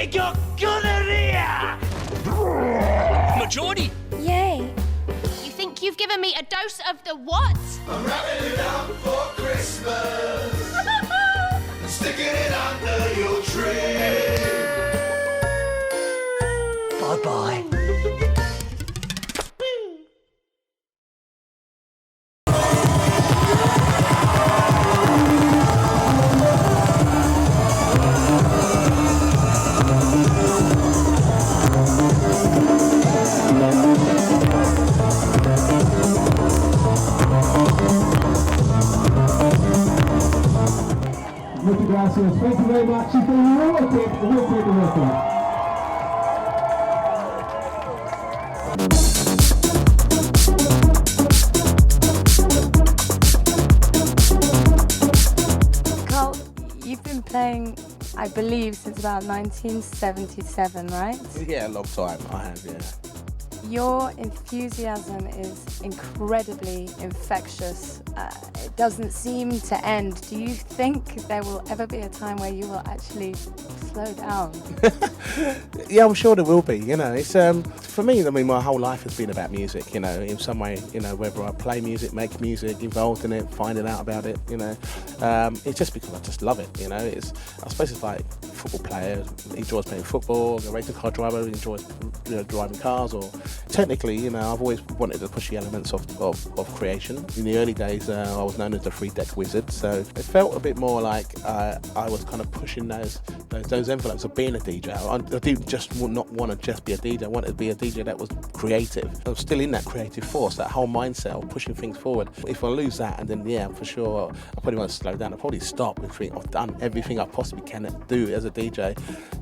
You got gonorrhea! Majority! Yay. You think you've given me a dose of the what? I'm wrapping it up for Christmas and sticking it under your tree. Bye-bye. Muchas gracias. Thank you very much. She's been real quick. Carl, you've been playing, I believe, since about 1977, right? Yeah, a long time, I have, yeah. Your enthusiasm is incredibly infectious. It doesn't seem to end. Do you think there will ever be a time where you will actually slow down? Yeah, I'm sure there will be, you know. It's for me, I mean, my whole life has been about music, you know, in some way, you know, whether I play music, make music, involved in it, finding out about it, you know. It's just because I just love it, you know. I suppose it's like a football player enjoys playing football, a racing car driver enjoys, you know, driving cars, or technically, you know, I've always wanted to push the elements of creation. In the early days, I was known as the three-deck wizard, so it felt a bit more like I was kind of pushing those envelopes of being a DJ. I didn't just not want to just be a DJ, I wanted to be a DJ that was creative. I was still in that creative force, that whole mindset of pushing things forward. If I lose that, and then, yeah, for sure, I probably want to slow down. I'll probably stop and think I've done everything I possibly can do as a DJ,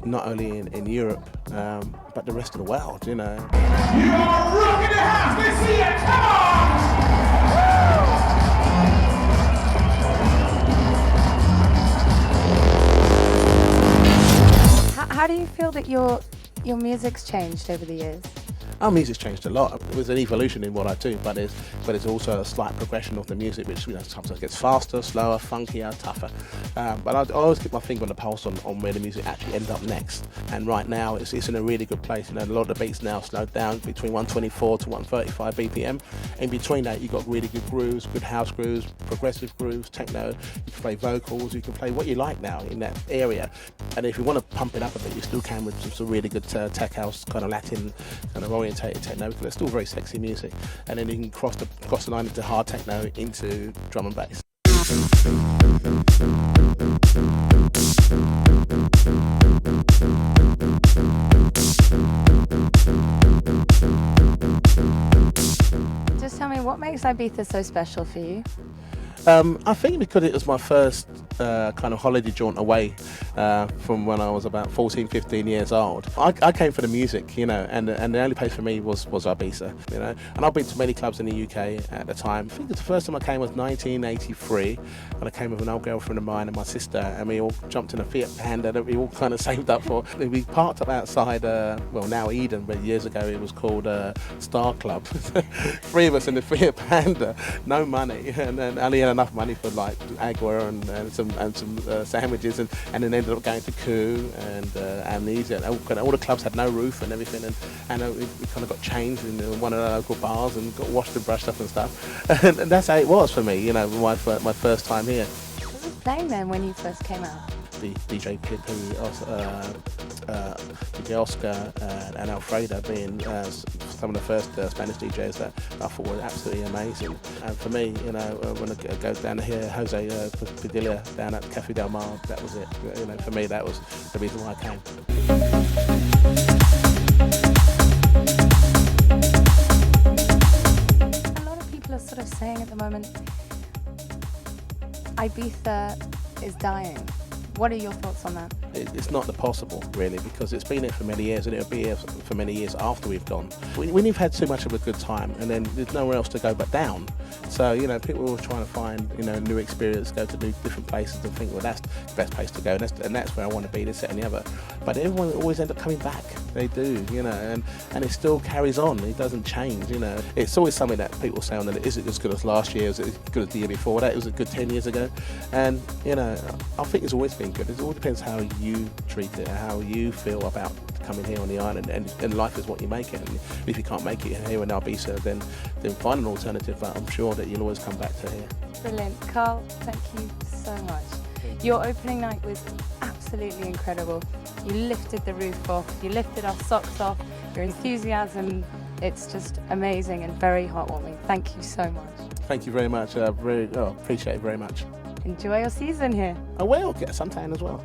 not only in Europe, but the rest of the world, you know. You are rocking the house. Let's see it. Come on. How do you feel that your music's changed over the years? Our music's changed a lot. There's an evolution in what I do, but it's also a slight progression of the music, which, you know, sometimes gets faster, slower, funkier, tougher. But I always keep my finger on the pulse on where the music actually ends up next. And right now, it's in a really good place. You know, a lot of the beats now slowed down between 124 to 135 BPM. In between that, you've got really good grooves, good house grooves, progressive grooves, techno. You can play vocals. You can play what you like now in that area. And if you want to pump it up a bit, you still can with some really good tech house, kind of Latin, kind of orientated techno, because it's still very sexy music. And then you can cross the line into hard techno, into drum and bass. Just tell me, what makes Ibiza so special for you? I think because it was my first kind of holiday jaunt away from when I was about 14, 15 years old. I came for the music, you know, and the only place for me was Ibiza, you know. And I've been to many clubs in the UK at the time. I think the first time I came was 1983, and I came with an old girlfriend of mine and my sister, and we all jumped in a Fiat Panda that we all kind of saved up for. We parked up outside, well, now Eden, but years ago it was called Star Club. 3 of us in the Fiat Panda, no money, and then only had enough money for like agua and some sandwiches, and then ended up going to Coup and Amnesia, and all the clubs had no roof and everything, and we kind of got changed in one of the local bars and got washed and brushed up and stuff, and that's how it was for me, you know, my first time here. Who was playing then when you first came out? The DJ Pippy, DJ Oscar and Alfredo being some of the first Spanish DJs that I thought were absolutely amazing. And for me, you know, when I go down to hear Jose Padilla down at Cafe Del Mar, that was it. You know, for me, that was the reason why I came. A lot of people are sort of saying at the moment, Ibiza is dying. What are your thoughts on that? It's not possible, really, because it's been here for many years, and it'll be here for many years after we've gone. When you've had too much of a good time, and then there's nowhere else to go but down. So, you know, people are trying to find, you know, new experience, go to different places, and think, well, that's the best place to go, and that's where I want to be, this, that, and the other. But everyone always ends up coming back. They do, you know, and it still carries on. It doesn't change, you know. It's always something that people say on that, is it as good as last year? Is it as good as the year before that? It was a good 10 years ago. And, you know, I think it's always been been good. It all depends how you treat it, how you feel about coming here on the island, and life is what you make it. And if you can't make it here in Ibiza, then find an alternative, but I'm sure that you'll always come back to here. Brilliant. Carl, thank you so much. Your opening night was absolutely incredible. You lifted the roof off, you lifted our socks off, your enthusiasm, it's just amazing and very heartwarming. Thank you so much. Thank you very much. Appreciate it very much. Enjoy your season here. I will get a suntan as well.